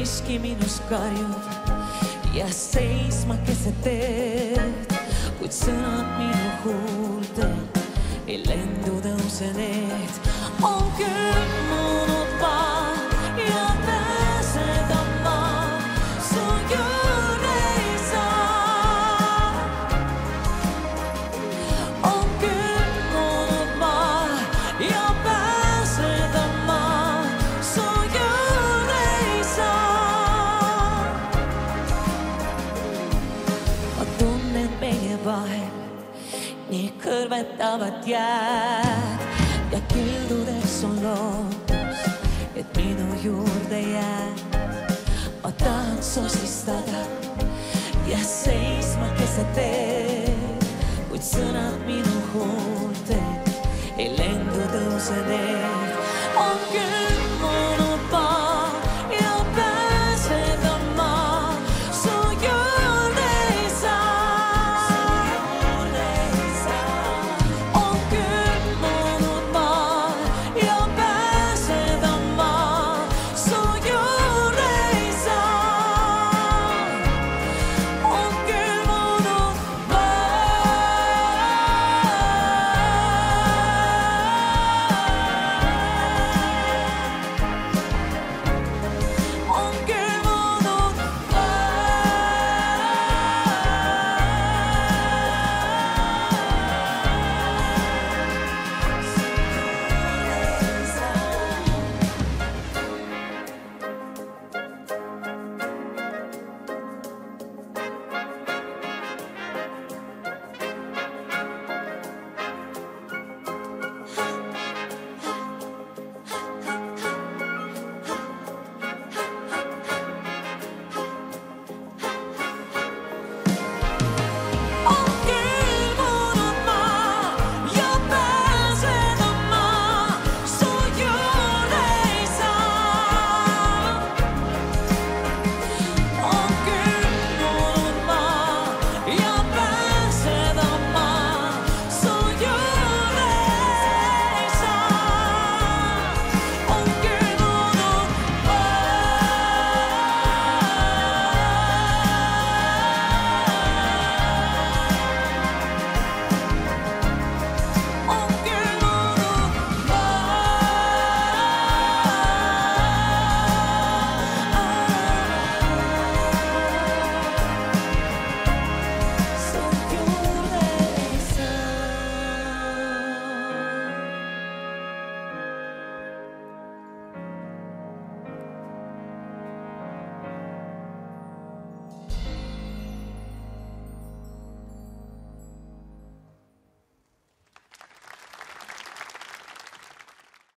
miski minus karjub ja seisma keset teed, kuid sõnad minu huultel ei lendu tõuse need. On külmunud maa ja pääseda ma su juurde ei saa. On külmunud maa ja pääseda ma su juurde ei saa. Ma tunnen meie vahel nii kõrvetavad jääd ja kildudeks on lootus, et minu juurde jääd. Ma tahan sosistada ja seisma keset teed, kuid sõnad minu huultel ei lendu tõuse need.